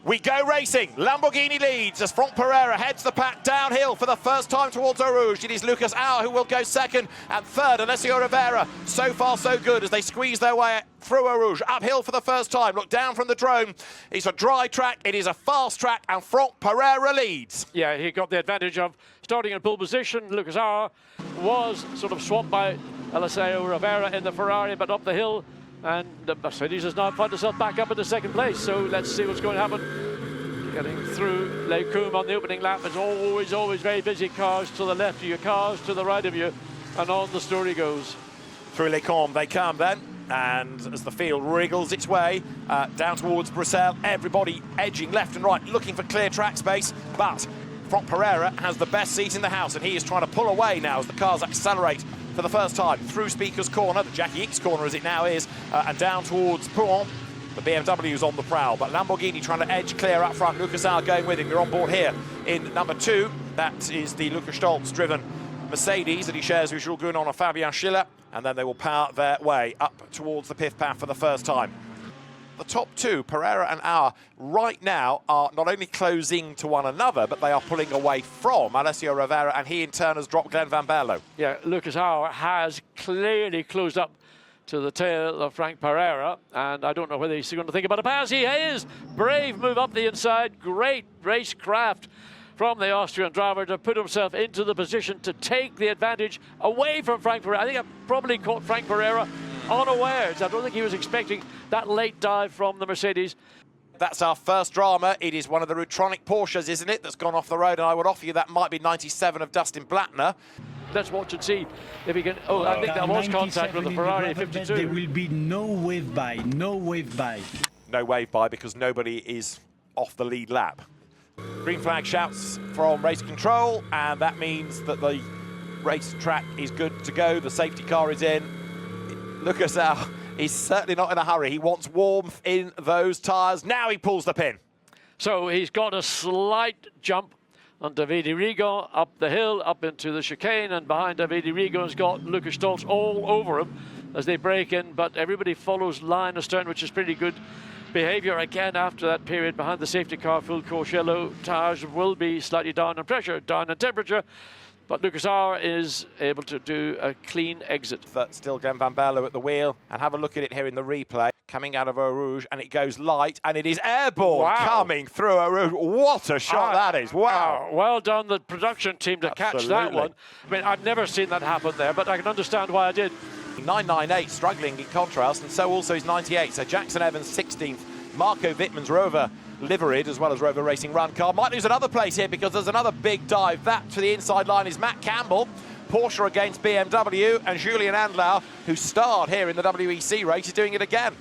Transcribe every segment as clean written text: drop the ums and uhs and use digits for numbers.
We go racing. Lamborghini leads as Franck Pereira heads the pack downhill for the first time towards Eau Rouge. It is Lucas Auer who will go second, and third, Alessio Rivera. So far, so good as they squeeze their way through Eau Rouge. Uphill for the first time. Look down from the drone. It's a dry track. It is a fast track, and Franck Pereira leads. Yeah, he got the advantage of starting in pole position. Lucas Auer was sort of swamped by Alessio Rivera in the Ferrari, but up the hill. And the Mercedes has now found herself back up into second place. So let's see what's going to happen. Getting through Les Combes on the opening lap. It's always very busy. Cars to the left of you, cars to the right of you. And on the story goes. Through Les Combes they come then. And as the field wriggles its way down towards Bruxelles, everybody edging left and right, looking for clear track space. But Franck Pereira has the best seat in the house, and he is trying to pull away now as the cars accelerate for the first time through Speaker's Corner, the Jackie X corner as it now is, and down towards Pouhon. The BMW's on the prowl, but Lamborghini trying to edge clear up front. Lucas Auer going with him. You're on board here in number 2. That is the Lukas Stoltz-driven Mercedes that he shares with Jules Gounon and Fabian Schiller, and then they will power their way up towards the pith path for the first time. The top two, Pereira and Auer, right now are not only closing to one another, but they are pulling away from Alessio Rivera, and he in turn has dropped Glenn Van Berlo. Yeah, Lucas Auer has clearly closed up to the tail of Franck Pereira, and I don't know whether he's going to think about a pass. He is! Brave move up the inside. Great racecraft from the Austrian driver to put himself into the position to take the advantage away from Franck Pereira. I think I probably caught Franck Pereira unawares. I don't think he was expecting that late dive from the Mercedes. That's our first drama. It is one of the Rutronic Porsches, isn't it, that's gone off the road, and I would offer you that might be 97 of Dustin Blattner. Let's watch and see if he can. Oh, I think that was contact with the Ferrari 52. There will be no wave by, no wave by. No wave by because nobody is off the lead lap. Green flag shouts from race control, and that means that the race track is good to go. The safety car is in. Lucas Auer, he's certainly not in a hurry. He wants warmth in those tyres. Now he pulls the pin. So he's got a slight jump on Davide Rigon up the hill, up into the chicane, and behind Davide Rigon has got Lucas Stoltz all over him as they break in, but everybody follows line astern, which is pretty good behavior. Again, after that period behind the safety car, full course yellow tyres will be slightly down in pressure, down in temperature, but Lucas Auer is able to do a clean exit. But still Glenn Van Berlo at the wheel, and have a look at it here in the replay. Coming out of Eau Rouge, and it goes light, and it is airborne. Wow. Coming through Eau Rouge. What a shot that is. Wow. Well done, the production team, to catch that one. I mean, I've never seen that happen there, but I can understand why I did. 998 struggling in contrast, and so also is 98. So Jackson Evans 16th. Marco Wittmann's Rover liveried as well as Rover Racing Run car might lose another place here because there's another big dive. That to the inside line is Matt Campbell. Porsche against BMW, and Julian Andlau, who starred here in the WEC race, is doing it again.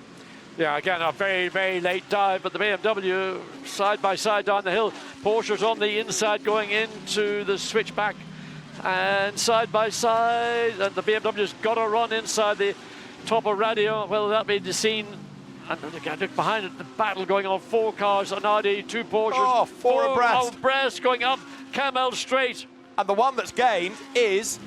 Yeah, again, a very, very late dive, but the BMW side by side down the hill. Porsche's on the inside going into the switchback, and side by side, and the BMW's got to run inside the top of radio. Well, that'll be the scene. And again, look behind it, the battle going on. 4 cars, an Audi, 2 Porsches. Oh, four abreast going up Camel Straight. And the one that's gained is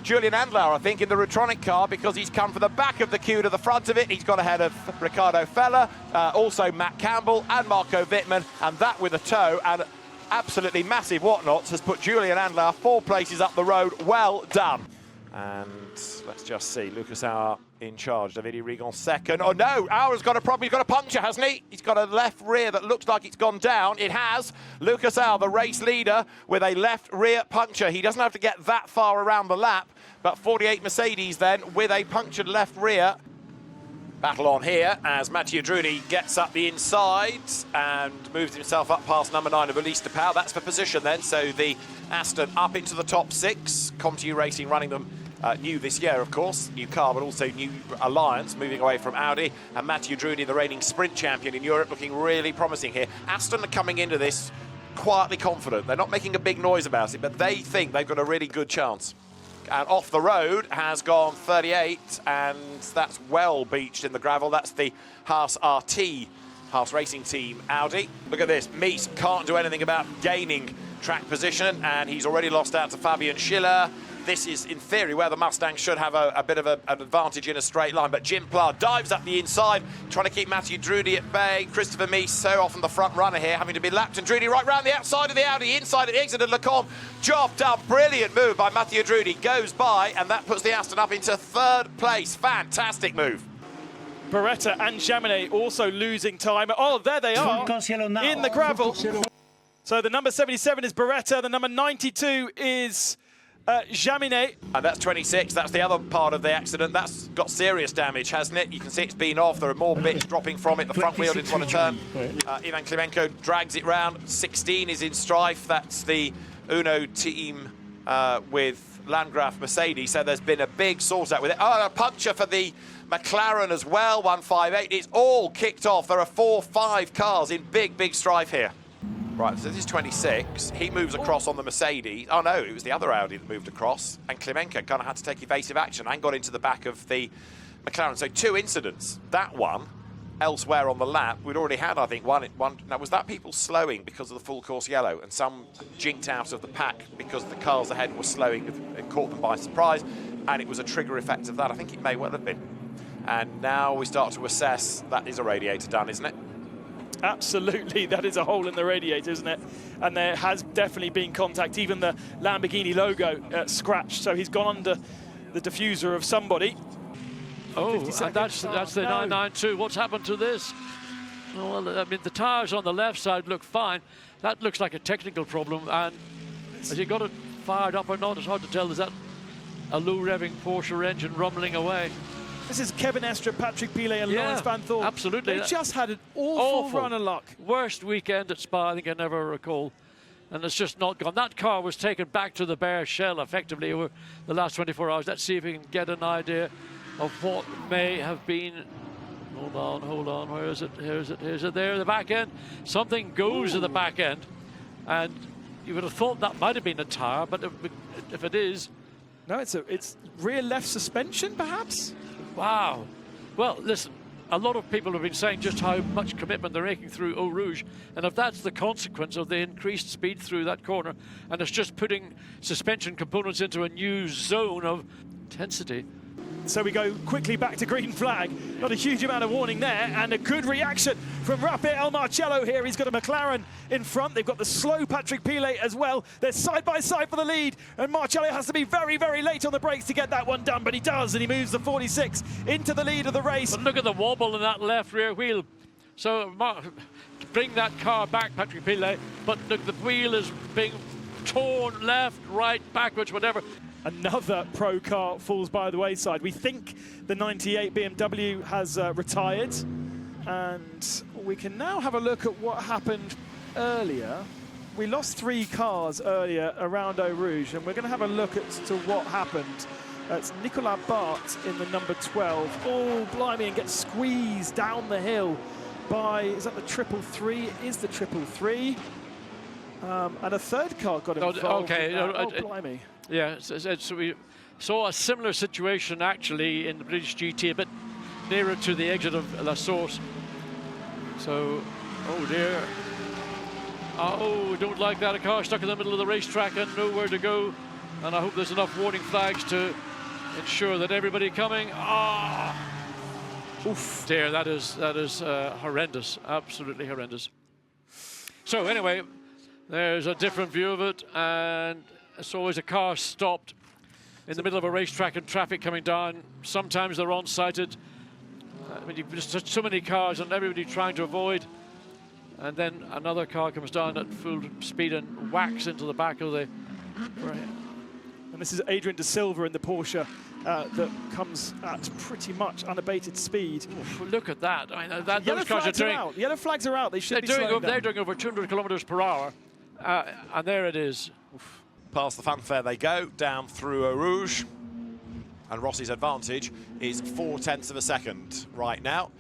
Julian Andlau, I think, in the Rutronic car, because he's come from the back of the queue to the front of it. He's got ahead of Ricardo Feller, also Matt Campbell and Marco Wittmann, and that with a tow and absolutely massive whatnots has put Julian Andlau 4 places up the road. Well done. And let's just see, Lucas Auer in charge, Davide Rigon second. Oh no, Auer's got a problem, he's got a puncture, hasn't he? He's got a left rear that looks like it's gone down. It has. Lucas Auer, the race leader, with a left rear puncture. He doesn't have to get that far around the lap, but 48 Mercedes then with a punctured left rear. Battle on here as Mathieu Druni gets up the inside and moves himself up past number 9 of Elise de Pauw. That's for position then, so the Aston up into the top 6. ComTU Racing running them new this year, of course, new car, but also new alliance, moving away from Audi. And Mathieu Druni, the reigning sprint champion in Europe, looking really promising here. Aston are coming into this quietly confident. They're not making a big noise about it, but they think they've got a really good chance. And off the road has gone 38, and that's well beached in the gravel. That's the Haas RT, Haas Racing Team Audi. Look at this, Mies can't do anything about gaining track position, and he's already lost out to Fabian Schiller. this is, in theory, where the Mustang should have a bit of an advantage in a straight line. But Jim Pla dives up the inside, trying to keep Matthew Drudy at bay. Christopher Mies, so often the front runner here, having to be lapped. And Drudy right round the outside of the Audi, inside at the exit of Lecombe. Job done. Brilliant move by Matthew Drudy. Goes by, and that puts the Aston up into 3rd place. Fantastic move. Beretta and Jaminet also losing time. Oh, there they are in the gravel. So the number 77 is Beretta, the number 92 is Jaminet. And that's 26. That's the other part of the accident. That's got serious damage, hasn't it? You can see it's been off. There are more bits dropping from it. The front wheel didn't want to turn. Ivan Klimenko drags it round. 16 is in strife. That's the Uno team with Landgraf Mercedes. So there's been a big sort out with it. Oh, a puncture for the McLaren as well, 158. It's all kicked off. There are 4-5 cars in big strife here. Right, so this is 26. He moves across on the Mercedes. Oh no, it was the other Audi that moved across. And Klimenko kind of had to take evasive action and got into the back of the McLaren. So 2 incidents. That one, elsewhere on the lap, we'd already had, I think, one. Now, was that people slowing because of the full course yellow? And some jinked out of the pack because the cars ahead were slowing and caught them by surprise. And it was a trigger effect of that. I think it may well have been. And now we start to assess. That is a radiator done, isn't it? Absolutely, that is a hole in the radiator, isn't it? And there has definitely been contact. Even the Lamborghini logo scratched, so he's gone under the diffuser of somebody. Oh, and that's the 992. What's happened to this? Oh, well, I mean, the tyres on the left side look fine. That looks like a technical problem. And has he got it fired up or not? It's hard to tell. Is that a low-revving Porsche engine rumbling away? This is Kevin Estre, Patrick Pilet and Lawrence Van Thorn. Absolutely. They just had an awful run of luck. Worst weekend at Spa I think I never recall. And it's just not gone. That car was taken back to the bare shell effectively over the last 24 hours. Let's see if we can get an idea of what may have been. Hold on. Where is it? Here's it there, the back end. Something goes to the back end. And you would have thought that might have been a tyre, but if it is. No, it's rear left suspension, perhaps? Wow. Well, listen, a lot of people have been saying just how much commitment they're making through Eau Rouge, and if that's the consequence of the increased speed through that corner, and it's just putting suspension components into a new zone of intensity. So we go quickly back to green flag. Not a huge amount of warning there, and a good reaction from Raphael Marcello here. He's got a McLaren in front. They've got the slow Patrick Pilet as well. They're side by side for the lead, and Marcello has to be very late on the brakes to get that one done, but he does, and he moves the 46 into the lead of the race. But look at the wobble in that left rear wheel. So bring that car back, Patrick Pilet, but look, the wheel is being torn left, right, backwards, whatever. Another pro car falls by the wayside. We think the 98 BMW has retired, and we can now have a look at what happened earlier. We lost 3 cars earlier around Eau Rouge, and we're going to have a look to what happened. It's Nicolas Bart in the number 12. Oh, blimey, and gets squeezed down the hill by, is that the 333? It is the 333. And a third car got involved. Okay, blimey. Yeah, so we saw a similar situation actually in the British GT, a bit nearer to the exit of La Source. So, oh dear. Oh, don't like that. A car stuck in the middle of the racetrack and nowhere to go. And I hope there's enough warning flags to ensure that everybody coming. Oof, dear, that is horrendous, absolutely horrendous. So anyway, there's a different view of it, and it's always a car stopped in the middle of a racetrack and traffic coming down. Sometimes they're on-sighted. I mean, you've just so many cars and everybody trying to avoid. And then another car comes down at full speed and whacks into the back of the... And this is Adrian De Silva in the Porsche that comes at pretty much unabated speed. Oof, look at that. I mean, those cars are doing... The yellow flags are out. They should be slowing down. They're doing over 200 kilometers per hour. And there it is. Oof. Past the fanfare they go, down through Eau Rouge. And Rossi's advantage is 0.4 of a second right now.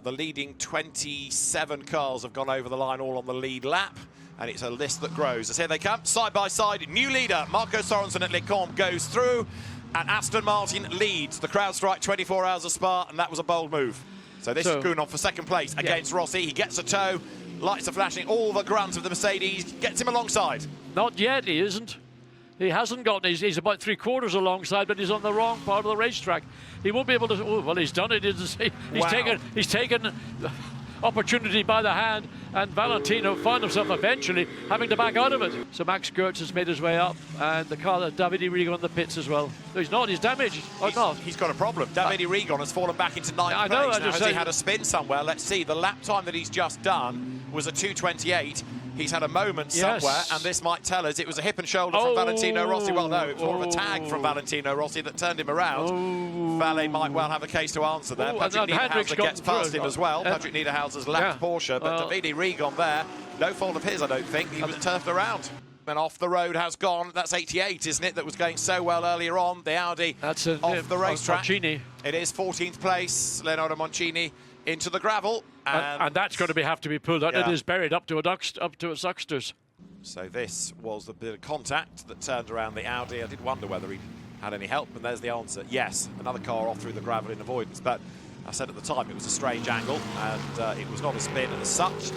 The leading 27 cars have gone over the line, all on the lead lap. And it's a list that grows. As here they come, side by side. New leader, Marco Sorensen at Lecombe goes through. And Aston Martin leads the CrowdStrike 24 Hours of Spa. And that was a bold move. So this is going on for second place against Rossi. He gets a tow. Lights are flashing. All the grunt of the Mercedes gets him alongside. Not yet, he isn't. He hasn't gotten, he's about 3/4 alongside, but he's on the wrong part of the racetrack. He won't be able to, oh, well, he's done it. He's taken opportunity by the hand, and Valentino found himself eventually having to back out of it. So Max Gertz has made his way up, and the car that Davide Rigo in the pits as well. No, he's not, he's damaged. He's got a problem. Davide Rigon has fallen back into ninth place. Now, has he had a spin somewhere? Let's see. The lap time that he's just done was a 2:28. He's had a moment somewhere, and this might tell us it was a hip and shoulder from Valentino Rossi. Well, no, it was more of a tag from Valentino Rossi that turned him around. Valet might well have a case to answer there. Patrick Niederhauser gets past him as well. Patrick Niederhauser's left Porsche, but Davide Rigon there, no fault of his, I don't think. He was turfed around. And off the road has gone. That's 88, isn't it? That was going so well earlier on. The Audi off the racetrack. Moncini. It is 14th place. Leonardo Moncini into the gravel. And that's going to have to be pulled out. It is buried up to a Ducksters. So this was the bit of contact that turned around the Audi. I did wonder whether he had any help, and there's the answer. Yes, another car off through the gravel in avoidance, but I said at the time it was a strange angle, and it was not a spin as such.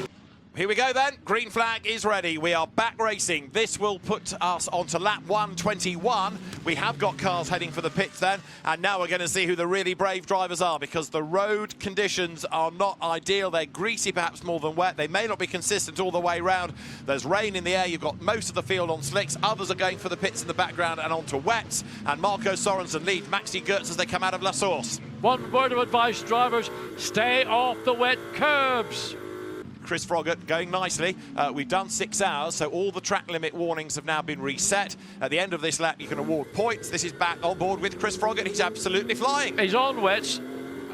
Here we go then, green flag is ready. We are back racing. This will put us onto lap 121. We have got cars heading for the pits then, and now we're going to see who the really brave drivers are, because the road conditions are not ideal. They're greasy, perhaps more than wet. They may not be consistent all the way round. There's rain in the air. You've got most of the field on slicks. Others are going for the pits in the background and onto wets. And Marco Sorensen leads Maxi Gertz as they come out of La Source. One word of advice, drivers, stay off the wet curbs. Chris Froggatt going nicely. We've done 6 hours, so all the track limit warnings have now been reset. At the end of this lap, you can award points. This is back on board with Chris Froggatt. He's absolutely flying. He's on wets.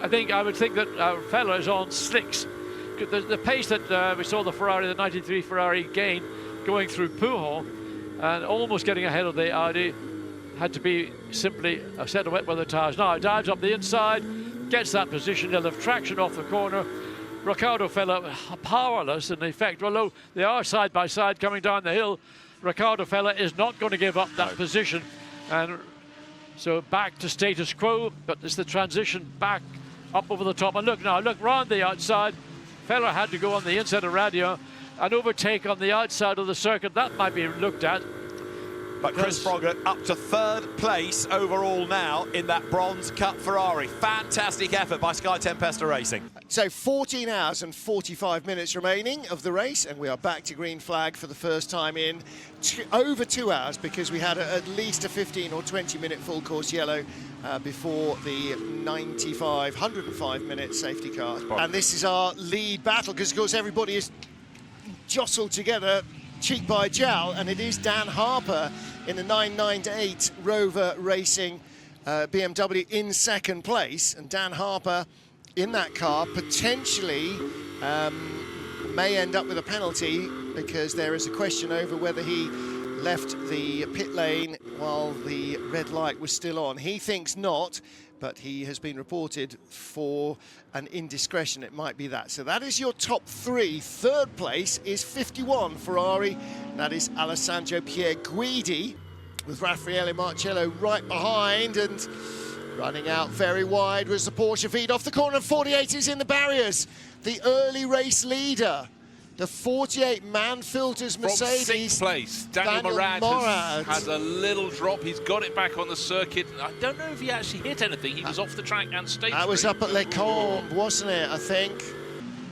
I would think that our fella is on slicks. The pace that we saw the 93 Ferrari gain going through Pujol and almost getting ahead of the Audi had to be simply a set of wet weather tyres. Now, it dives up the inside, gets that position, they'll have traction off the corner. Riccardo Fella powerless in effect, although they are side by side coming down the hill. Riccardo Fella is not going to give up that position, and so back to status quo, but it's the transition back up over the top. And look round the outside. Fella had to go on the inside of radio, an overtake on the outside of the circuit. That might be looked at. But Chris Froggatt up to 3rd place overall now in that bronze cut Ferrari. Fantastic effort by Sky Tempesta Racing. So 14 hours and 45 minutes remaining of the race, and we are back to green flag for the first time in over 2 hours, because we had at least a 15 or 20 minute full course yellow before the 105 minute safety car. And this is our lead battle, because of course everybody is jostled together cheek by jowl, and it is Dan Harper in the 998 Rover Racing BMW in 2nd place, and Dan Harper in that car potentially may end up with a penalty, because there is a question over whether he left the pit lane while the red light was still on. He thinks not, but he has been reported for an indiscretion. It might be that. So that is your top 3. 3rd place is 51 Ferrari. That is Alessandro Pierguidi, with Raffaele Marcello right behind, and running out very wide was the Porsche feed off the corner, and 48 is in the barriers. The early race leader, the 48 man filters Mercedes. From 6th place, Daniel Morad has a little drop. He's got it back on the circuit. I don't know if he actually hit anything. He was off the track and stationary. That was up at Les Combes, wasn't it, I think?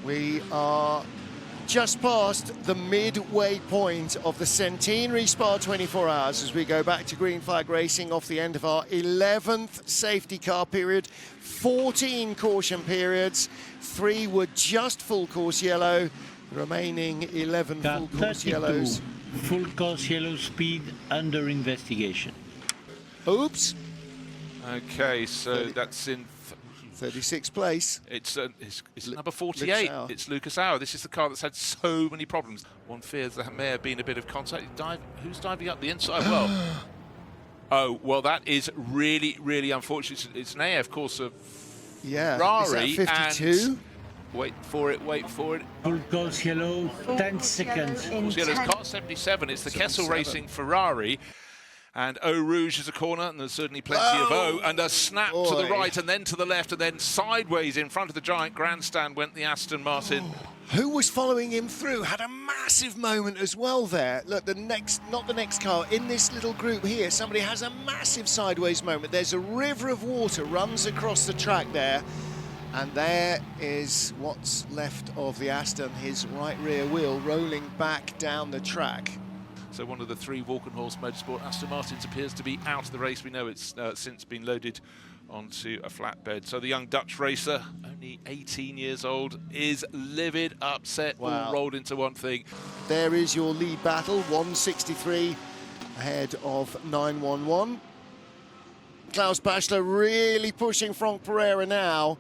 We are just past the midway point of the Centenary Spa 24 hours as we go back to green flag racing off the end of our 11th safety car period. 14 caution periods, 3 were just full course yellow, the remaining 11 full course yellows. Full course yellow speed under investigation. Oops. Okay, so that's in 36th place. It's number 48. It's Lucas Auer. This is the car that's had so many problems. One fears there may have been a bit of contact. Who's diving up the inside? Well, that is really, really unfortunate. It's an AF course of Ferrari. Is that 52? Wait for it. Full course yellow, 10 seconds. Full course yellow is car 77. It's the Kessel Racing Ferrari. And Eau Rouge is a corner, and there's certainly plenty of Eau, and a snap to the right and then to the left, and then sideways in front of the giant grandstand went the Aston Martin. Who was following him through had a massive moment as well there. Look, not the next car, in this little group here, somebody has a massive sideways moment. There's a river of water runs across the track there, and there is what's left of the Aston, his right rear wheel rolling back down the track. So one of the 3 Walkenhorst Motorsport Aston Martins appears to be out of the race. We know it's since been loaded onto a flatbed. So the young Dutch racer, only 18 years old, is livid, upset, all rolled into one thing. There is your lead battle, 163 ahead of 911. Klaus Bachler really pushing Franck Pereira now.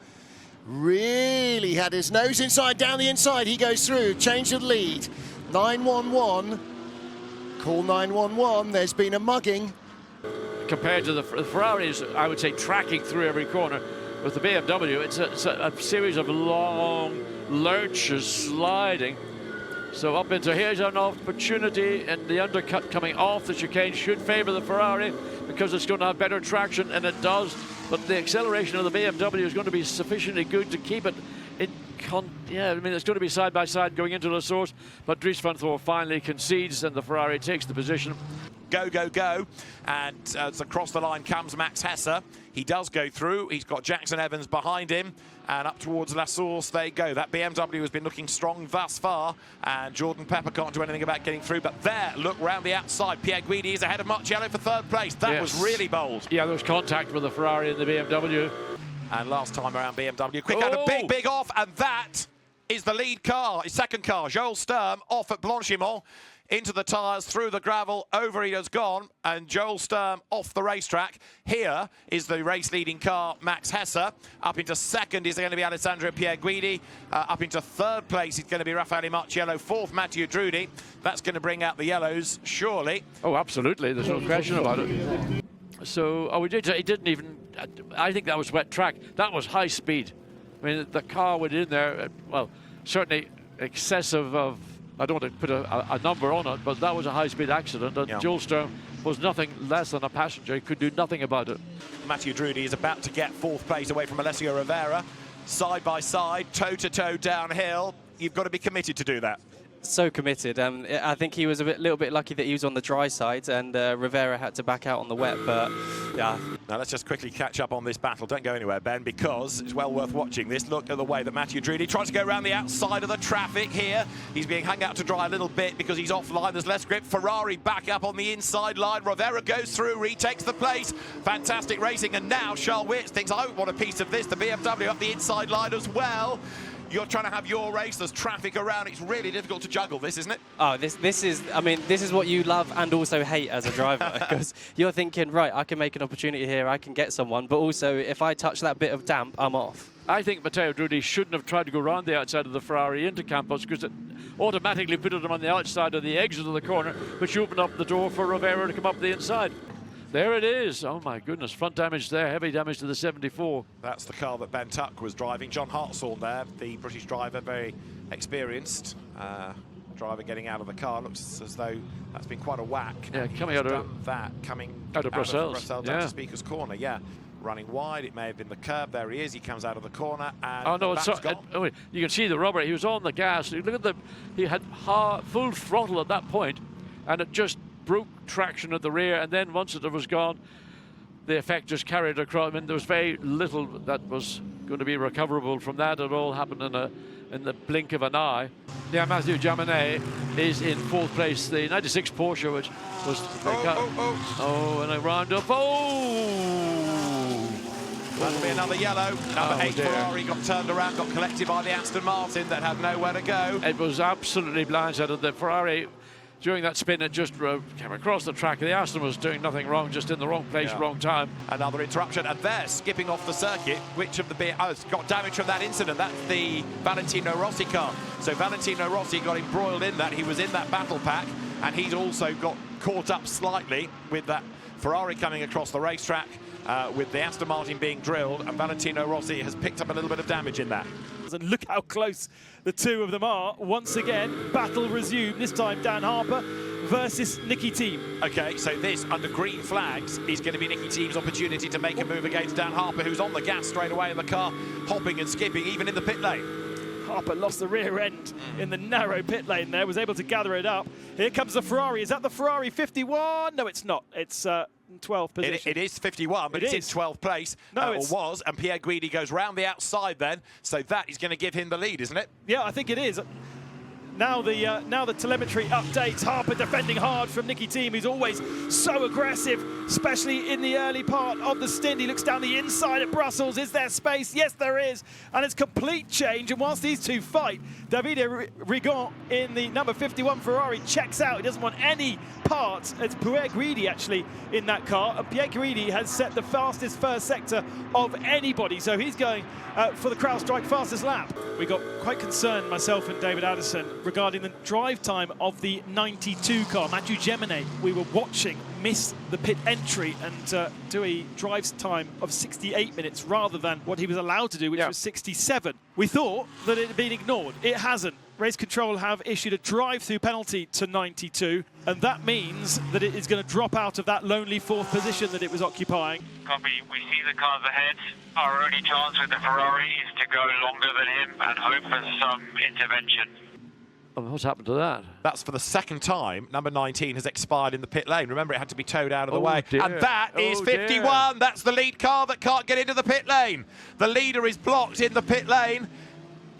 Really had his nose inside, down the inside, he goes through, change of lead. 911, call 911, there's been a mugging. Compared to the Ferraris, I would say tracking through every corner. With the BMW, it's a series of long lurches sliding. So up into here's an opportunity, and the undercut coming off the chicane should favour the Ferrari because it's going to have better traction, and it does. But the acceleration of the BMW is going to be sufficiently good to keep it in. I mean, it's going to be side by side going into the source. But Dries van Thor finally concedes, and the Ferrari takes the position. Go, go, go. And as across the line comes Max Hesse. He does go through. He's got Jackson Evans behind him. And up towards La Source they go. That BMW has been looking strong thus far. And Jordan Pepper can't do anything about getting through. But there, look round the outside. Pierre Guidi is ahead of Marcello for 3rd place. That was really bold. Yeah, there was contact with the Ferrari and the BMW. And last time around, BMW quick out a big off. And that is the lead car, his 2nd car. Joel Sturm off at Blanchimont. Into the tyres, through the gravel, over he has gone, and Joel Sturm off the racetrack. Here is the race-leading car, Max Hesse. Up into 2nd is going to be Alessandro Pierre Guidi. Up into 3rd place is going to be Raffaele Marciello. 4th, Mathieu Drudi. That's going to bring out the yellows, surely. Oh, absolutely. There's no question about it. So, he didn't even... I think that was wet track. That was high speed. I mean, the car went in there, well, certainly excessive of... I don't want to put a number on it, but that was a high-speed accident, and Joel Sturm was nothing less than a passenger. He could do nothing about it. Mathieu Drudi is about to get 4th place away from Alessio Rivera. Side by side, toe-to-toe downhill. You've got to be committed to do that. So committed. I think he was a little bit lucky that he was on the dry side, and Rivera had to back out on the wet, but yeah. Now let's just quickly catch up on this battle. Don't go anywhere, Ben, because it's well worth watching this. Look at the way that Mathieu Drudi tries to go around the outside of the traffic here. He's being hung out to dry a little bit because he's offline. There's less grip. Ferrari back up on the inside line. Rivera goes through, retakes the place. Fantastic racing. And now Charles Wirtz thinks, I want a piece of this. The BMW up the inside line as well. You're trying to have your race, there's traffic around, it's really difficult to juggle this, isn't it? Oh, this is, I mean, this is what you love and also hate as a driver, because you're thinking, right, I can make an opportunity here, I can get someone, but also if I touch that bit of damp, I'm off. I think Matteo Drudi shouldn't have tried to go around the outside of the Ferrari into Campos, because it automatically put him on the outside of the exit of the corner, which opened up the door for Rivera to come up the inside. There it is. Oh, my goodness. Front damage there. Heavy damage to the 74. That's the car that Ben Tuck was driving. John Hartshorn there, the British driver, very experienced driver getting out of the car. Looks as though that's been quite a whack. Yeah, coming out of Brussels down to Speaker's Corner. Yeah, running wide. It may have been the curb. There he is. He comes out of the corner. And oh, no, you can see the rubber. He was on the gas. Look at he had full throttle at that point, and it just broke traction at the rear, and then once it was gone, the effect just carried across. I mean, there was very little that was going to be recoverable from that. It all happened in the blink of an eye. Yeah, Mathieu Jaminet is in 4th place. The 96 Porsche, which was and a roundup. That'll be another yellow. Number 8 Ferrari got turned around, got collected by the Aston Martin that had nowhere to go. It was absolutely blindsided. The Ferrari, during that spin, it just came across the track. The Aston was doing nothing wrong, just in the wrong place, wrong time. Another interruption, and they're skipping off the circuit. Which of the it's got damage from that incident? That's the Valentino Rossi car. So Valentino Rossi got embroiled in that. He was in that battle pack, and he's also got caught up slightly with that Ferrari coming across the racetrack, with the Aston Martin being drilled, and Valentino Rossi has picked up a little bit of damage in that. And look how close the two of them are. Once again, battle resumed. This time Dan Harper versus Nicky Team. Okay, so this, under green flags, is going to be Nicky Team's opportunity to make a move against Dan Harper, who's on the gas straight away in the car, hopping and skipping, even in the pit lane. Harper lost the rear end in the narrow pit lane there, was able to gather it up. Here comes the Ferrari. Is that the Ferrari 51? No, it's not. It's 12th position. It is 51, but it's in 12th place, no, or was, and Pierre Guidi goes round the outside then, so that is going to give him the lead, isn't it? Yeah, I think it is. Now the telemetry updates. Harper defending hard from Nicky Team, who's always so aggressive, especially in the early part of the stint. He looks down the inside at Brussels. Is there space? Yes, there is. And it's complete change. And whilst these two fight, Davide Rigon in the number 51 Ferrari checks out. He doesn't want any part. It's Pierre Guidi actually in that car. And Pierre Guidi has set the fastest first sector of anybody. So he's going for the CrowdStrike fastest lap. We got quite concerned, myself and David Addison, regarding the drive time of the 92 car. Mathieu Gemini, we were watching, miss the pit entry and do a drive time of 68 minutes rather than what he was allowed to do, which was 67. We thought that it had been ignored. It hasn't. Race Control have issued a drive-through penalty to 92, and that means that it is going to drop out of that lonely fourth position that it was occupying. Copy. We see the cars ahead. Our only chance with the Ferrari is to go longer than him and hope for some intervention. Oh, what's happened to that? That's for the second time. Number 19 has expired in the pit lane. Remember, it had to be towed out of the way. Dear. And that is 51. Dear. That's the lead car that can't get into the pit lane. The leader is blocked in the pit lane.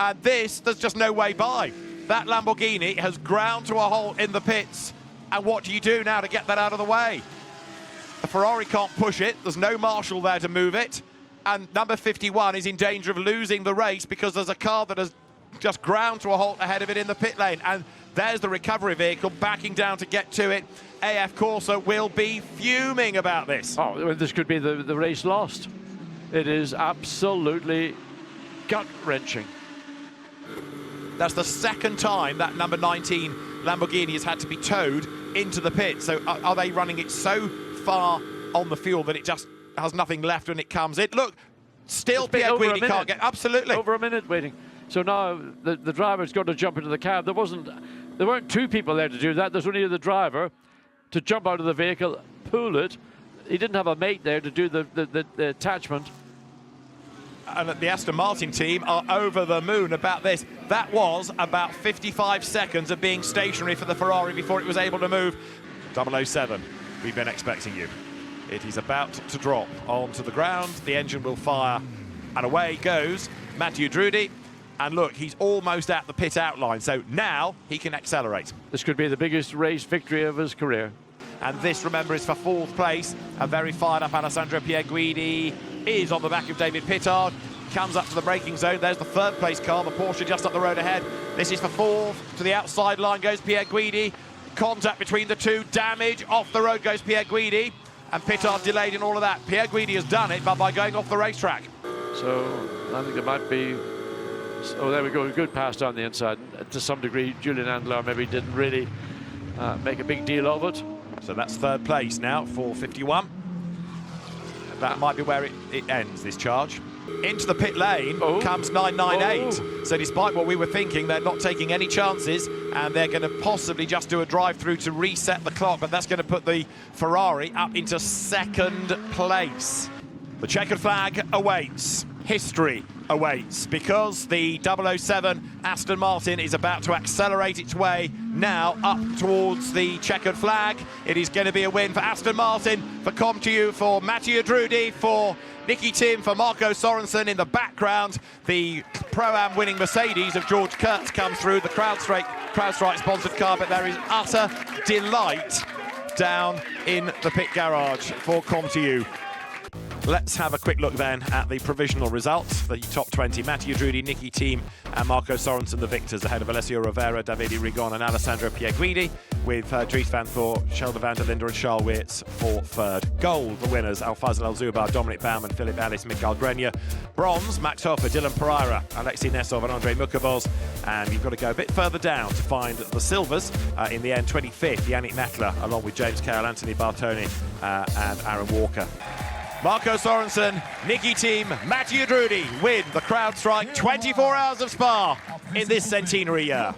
And there's just no way by. That Lamborghini has ground to a halt in the pits. And what do you do now to get that out of the way? The Ferrari can't push it. There's no marshal there to move it. And number 51 is in danger of losing the race because there's a car that has just ground to a halt ahead of it in the pit lane. And there's the recovery vehicle backing down to get to it. AF Corsa will be fuming about this. Oh, well, this could be the race lost. It is absolutely gut-wrenching. That's the second time that number 19 Lamborghini has had to be towed into the pit. So are they running it so far on the fuel that it just has nothing left when it comes in? Look, still Pierre Guidi can't get... Absolutely. Over a minute waiting. So now the driver's got to jump into the cab. There weren't two people there to do that. There's only the driver to jump out of the vehicle, pull it. He didn't have a mate there to do the attachment. And the Aston Martin team are over the moon about this. That was about 55 seconds of being stationary for the Ferrari before it was able to move. 007, we've been expecting you. It is about to drop onto the ground. The engine will fire, and away goes Mathieu Drudi. And look, he's almost at the pit outline, so now he can accelerate. This could be the biggest race victory of his career. And this, remember, is for fourth place. A very fired up Alessandro Pierre Guidi is on the back of David Pittard. Comes up to the braking zone. There's the third place car, the Porsche just up the road ahead. This is for fourth. To the outside line goes Pierre Guidi. Contact between the two. Damage. Off the road goes Pierre Guidi. And Pittard delayed in all of that. Pierre Guidi has done it, but by going off the racetrack. So I think there might be... Oh, there we go. Good pass down the inside. To some degree, Julian Andlar maybe didn't really make a big deal of it. So that's third place now for 51. That might be where it ends, this charge. Into the pit lane comes 998. Oh. So despite what we were thinking, they're not taking any chances, and they're going to possibly just do a drive-through to reset the clock, but that's going to put the Ferrari up into second place. The checkered flag awaits. History awaits, because the 007 Aston Martin is about to accelerate its way now up towards the checkered flag. It is going to be a win for Aston Martin, for ComTu, for Mathieu Drudi, for Nicky Tim, for Marco Sorensen. In the background, the Pro-Am winning Mercedes of George Kurtz comes through, the CrowdStrike sponsored car, but there is utter delight down in the pit garage for ComTu. Let's have a quick look then at the provisional results. The top 20, Mathieu Drudi, Nicky Team and Marco Sorensen, the victors, ahead of Alessio Rovera, Davide Rigon and Alessandro Pierre Guidi, with Dries van Thor, Sheldon van der Linde and Charles Weerts for third. Gold, the winners, Al-Fazl Al-Zubar, Dominic Baumann, Philip Ellis, Mikael Grenier. Bronze, Max Hoffa, Dylan Pereira, Alexei Nesov and Andrei Mukavos. And you've got to go a bit further down to find the silvers. In the end, 25th, Yannick Nattler, along with James Cale, Anthony Bartoni and Aaron Walker. Marco Sorensen, Nicky Team, Mathieu Drudi win the CrowdStrike 24 Hours of Spa in this centenary year.